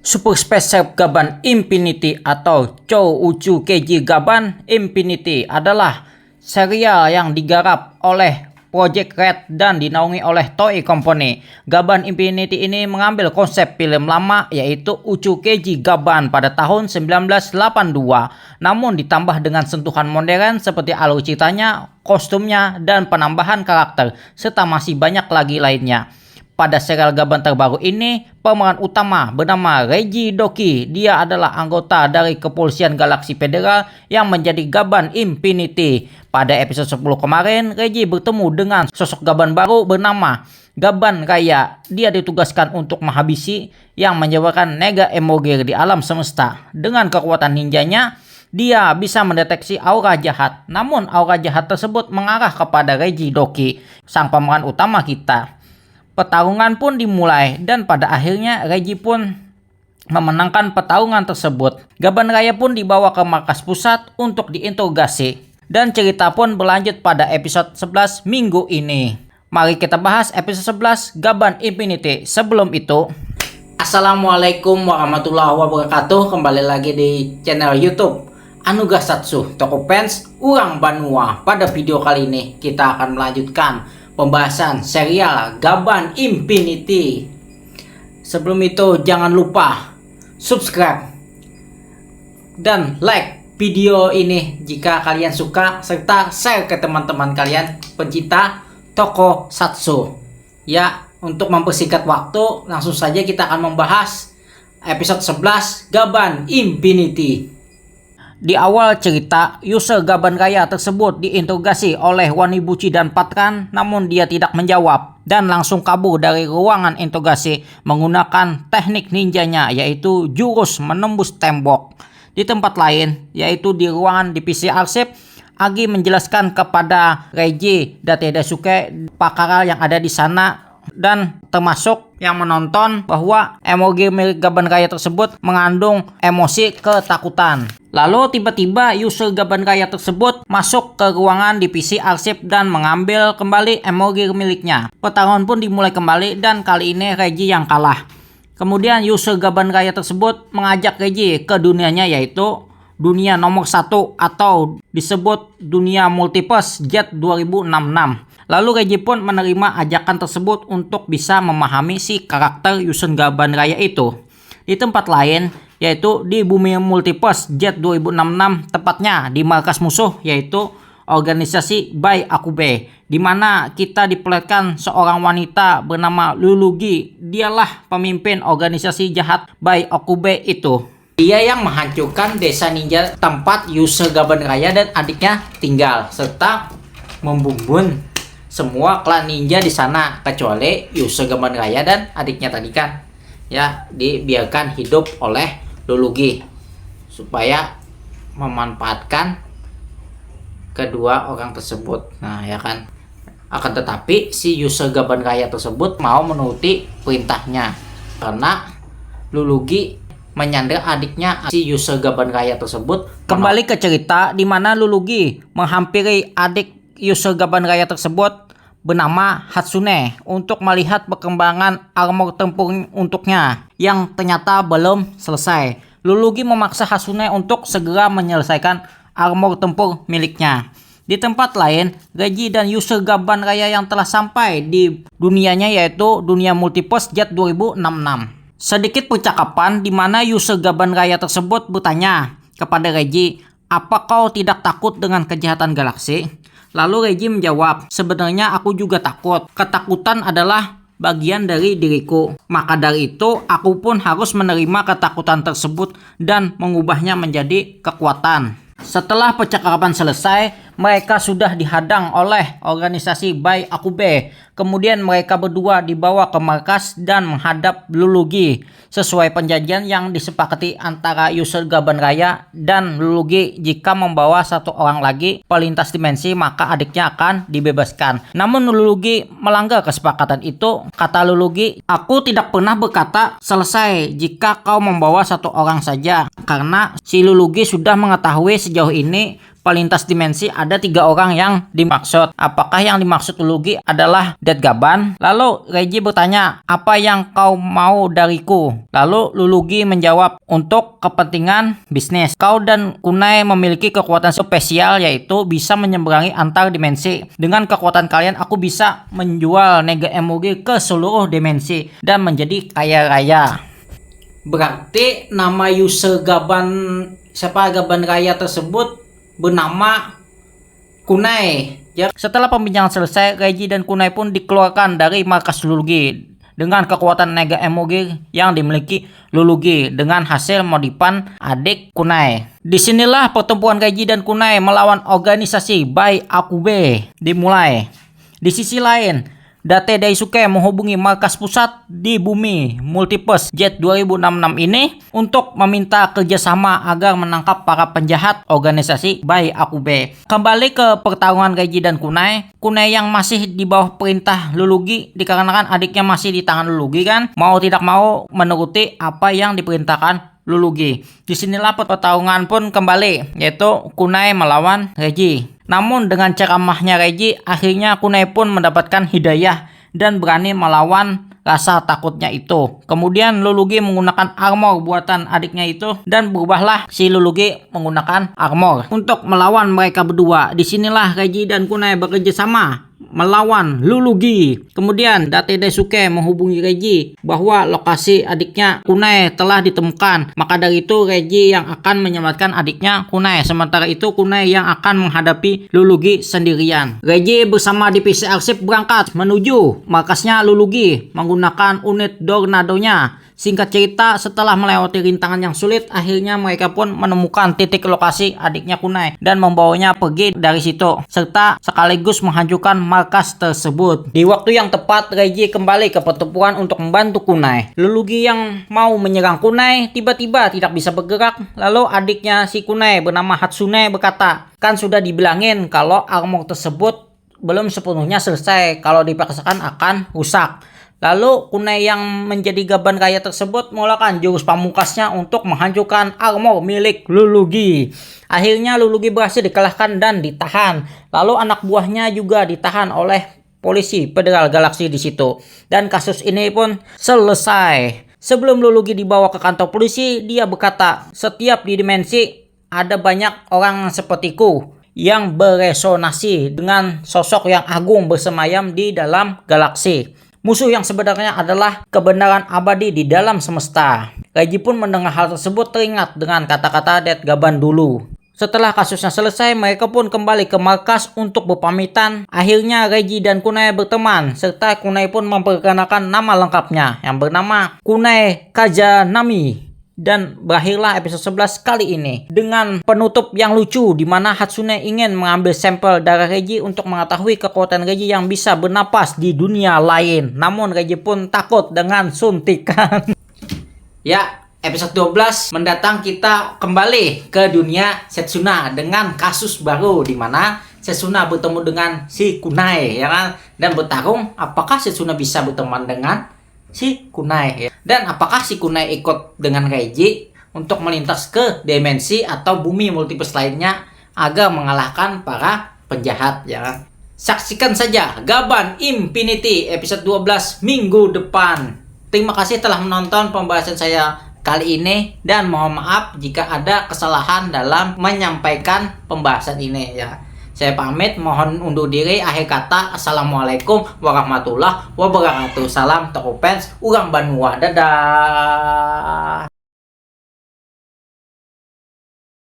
Super Special Gaban Infinity atau Chou Uchu Keiji Gaban Infinity adalah serial yang digarap oleh Project Red dan dinaungi oleh Toei Company. Gaban Infinity ini mengambil konsep film lama yaitu Uchu Keiji Gaban pada tahun 1982, namun ditambah dengan sentuhan modern seperti alur ceritanya, kostumnya, dan penambahan karakter, serta masih banyak lagi lainnya. Pada serial Gaban terbaru ini, pemeran utama bernama Reiji Doki. Dia adalah anggota dari Kepolisian Galaksi Federal yang menjadi Gaban Infinity. Pada episode 10 kemarin, Reiji bertemu dengan sosok Gaban baru bernama Gaban Raya. Dia ditugaskan untuk menghabisi yang menyebabkan Nega Emogir di alam semesta. Dengan kekuatan ninjanya, dia bisa mendeteksi aura jahat. Namun aura jahat tersebut mengarah kepada Reiji Doki, sang pemeran utama kita. Pertarungan pun dimulai dan pada akhirnya Reiji pun memenangkan pertarungan tersebut. Gaban Raya pun dibawa ke markas pusat untuk diinterogasi. Dan cerita pun berlanjut pada episode 11 minggu ini. Mari kita bahas episode 11 Gaban Infinity. Sebelum itu, Assalamualaikum warahmatullahi wabarakatuh. Kembali lagi di channel YouTube Anugerah Satsu, toko fans Urang Banua. Pada video kali ini kita akan melanjutkan pembahasan serial Gaban Infinity. Sebelum itu jangan lupa subscribe dan like video ini jika kalian suka, serta share ke teman-teman kalian pencinta toko Satsu. Ya, untuk mempersingkat waktu, langsung saja kita akan membahas episode 11 Gaban Infinity. Di awal cerita, user Gaban Raya tersebut diinterogasi oleh Wanibuchi dan Patran, namun dia tidak menjawab dan langsung kabur dari ruangan interogasi menggunakan teknik ninjanya, yaitu jurus menembus tembok. Di tempat lain, yaitu di ruangan divisi arsip, Agi menjelaskan kepada Reiji dan Daisuke pakar yang ada di sana dan termasuk yang menonton bahwa emoji milik Gaban Raya tersebut mengandung emosi ketakutan. Lalu tiba-tiba user Gaban Raya tersebut masuk ke ruangan divisi arsip dan mengambil kembali emoji miliknya. Pertarungan pun dimulai kembali dan kali ini Reiji yang kalah. Kemudian user Gaban Raya tersebut mengajak Reiji ke dunianya, yaitu dunia nomor 1 atau disebut dunia Multiverse Jet 2066. Lalu Reiji pun menerima ajakan tersebut untuk bisa memahami si karakter user Gaban Raya itu. Di tempat lain, yaitu di bumi Multiverse Jet 2066, tepatnya di markas musuh, yaitu organisasi Bai Akube, di mana kita diperlihatkan seorang wanita bernama Lulugi. Dialah pemimpin organisasi jahat Bai Akube itu. Dia yang menghancurkan desa ninja tempat user Gaban Raya dan adiknya tinggal, serta membumbun semua klan ninja di sana kecuali user Gaban Raya dan adiknya tadi kan. Ya, dibiarkan hidup oleh Lulugi supaya memanfaatkan kedua orang tersebut. Nah, ya kan. Akan tetapi si user Gaban Raya tersebut mau menuruti perintahnya karena Lulugi menyandera adiknya si user Gaban Raya tersebut. Kembali ke cerita di mana Lulugi menghampiri adik user Gaban Raya tersebut bernama Hatsune untuk melihat perkembangan armor tempur untuknya yang ternyata belum selesai. Lulugi memaksa Hatsune untuk segera menyelesaikan armor tempur miliknya. Di tempat lain, Reiji dan user Gaban Raya yang telah sampai di dunianya, yaitu dunia Multiverse Jet 2066. Sedikit percakapan di mana user Gaban Raya tersebut bertanya kepada Reiji, "Apa kau tidak takut dengan kejahatan galaksi?" Lalu Reiji menjawab, "Sebenarnya aku juga takut. Ketakutan adalah bagian dari diriku. Maka dari itu, aku pun harus menerima ketakutan tersebut dan mengubahnya menjadi kekuatan." Setelah percakapan selesai, mereka sudah dihadang oleh organisasi Bai Akube. Kemudian mereka berdua dibawa ke markas dan menghadap Lulugi. Sesuai perjanjian yang disepakati antara user Gaban Raya dan Lulugi, jika membawa satu orang lagi pelintas dimensi maka adiknya akan dibebaskan. Namun Lulugi melanggar kesepakatan itu. Kata Lulugi, "Aku tidak pernah berkata selesai jika kau membawa satu orang saja." Karena si Lulugi sudah mengetahui sejauh ini pelintas dimensi ada 3 orang yang dimaksud. Apakah yang dimaksud Lulugi adalah Dead Gaban? Lalu Reiji bertanya, apa yang kau mau dariku? Lalu Lulugi menjawab, untuk kepentingan bisnis. Kau dan kunai memiliki kekuatan spesial yaitu bisa menyeberangi antar dimensi. Dengan kekuatan kalian aku bisa menjual Nega Emugi ke seluruh dimensi dan menjadi kaya raya. Berarti nama user Gaban raya tersebut bernama Kunai. Setelah pembincangan selesai, Reiji dan Kunai pun dikeluarkan dari markas Lulugi dengan kekuatan Nega Emugi yang dimiliki Lulugi dengan hasil modifan adik Kunai. Disinilah pertempuran Reiji dan Kunai melawan organisasi Bai Akube dimulai. Di sisi lain, Date Daisuke menghubungi markas pusat di bumi Multiverse Jet 2066 ini untuk meminta kerjasama agar menangkap para penjahat organisasi Bai Akube. Kembali ke pertarungan Reiji dan Kunai. Kunai yang masih di bawah perintah Lulugi dikarenakan adiknya masih di tangan Lulugi kan, mau tidak mau menuruti apa yang diperintahkan Lulugi. Disinilah pertarungan pun kembali, yaitu Kunai melawan Reiji. Namun dengan ceramahnya Reiji, akhirnya Kunai pun mendapatkan hidayah dan berani melawan rasa takutnya itu. Kemudian Lulugi menggunakan armor buatan adiknya itu dan berubahlah si Lulugi menggunakan armor untuk melawan mereka berdua. Disinilah Reiji dan Kunai bekerja sama melawan Lulugi. Kemudian Date Daisuke menghubungi Reiji bahwa lokasi adiknya Kunai telah ditemukan. Maka dari itu Reiji yang akan menyelamatkan adiknya Kunai. Sementara itu Kunai yang akan menghadapi Lulugi sendirian. Reiji bersama divisi arsip berangkat menuju markasnya Lulugi menggunakan unit Dornado-nya. Singkat cerita, setelah melewati rintangan yang sulit, akhirnya mereka pun menemukan titik lokasi adiknya Kunai dan membawanya pergi dari situ, serta sekaligus menghancurkan markas tersebut. Di waktu yang tepat, Reiji kembali ke pertempuran untuk membantu Kunai. Lulugi yang mau menyerang Kunai tiba-tiba tidak bisa bergerak, lalu adiknya si Kunai bernama Hatsune berkata, kan sudah dibilangin kalau armor tersebut belum sepenuhnya selesai, kalau dipaksakan akan rusak. Lalu Kunai yang menjadi Gaban raya tersebut menggunakan jurus pamungkasnya untuk menghancurkan armor milik Lulugi. Akhirnya Lulugi berhasil dikalahkan dan ditahan. Lalu anak buahnya juga ditahan oleh polisi Federal Galaxy di situ. Dan kasus ini pun selesai. Sebelum Lulugi dibawa ke kantor polisi, dia berkata, setiap di dimensi ada banyak orang sepertiku yang beresonasi dengan sosok yang agung bersemayam di dalam galaksi. Musuh yang sebenarnya adalah kebenaran abadi di dalam semesta. Reiji pun mendengar hal tersebut teringat dengan kata-kata Dead Gaban dulu. Setelah kasusnya selesai, mereka pun kembali ke markas untuk berpamitan. Akhirnya Reiji dan Kunai berteman, serta Kunai pun memperkenalkan nama lengkapnya yang bernama Kunai Kazanami. Dan berakhirlah episode 11 kali ini dengan penutup yang lucu di mana Hatsune ingin mengambil sampel darah Reiji untuk mengetahui kekuatan Reiji yang bisa bernapas di dunia lain. Namun Reiji pun takut dengan suntikan. Ya, episode 12 mendatang kita kembali ke dunia Setsuna dengan kasus baru di mana Setsuna bertemu dengan si Kunai, ya kan? Dan bertarung apakah Setsuna bisa berteman dengan si Kunai, ya. Dan apakah si Kunai ikut dengan Reiji untuk melintas ke dimensi atau bumi multiverse lainnya agar mengalahkan para penjahat, ya. Saksikan saja Gaban Infinity episode 12 minggu depan. Terima kasih telah menonton pembahasan saya kali ini dan mohon maaf jika ada kesalahan dalam menyampaikan pembahasan ini, ya. Saya pamit, mohon undur diri. Akhir kata, assalamualaikum warahmatullahi wabarakatuh. Salam Tokopens, urang Banua. Dadah.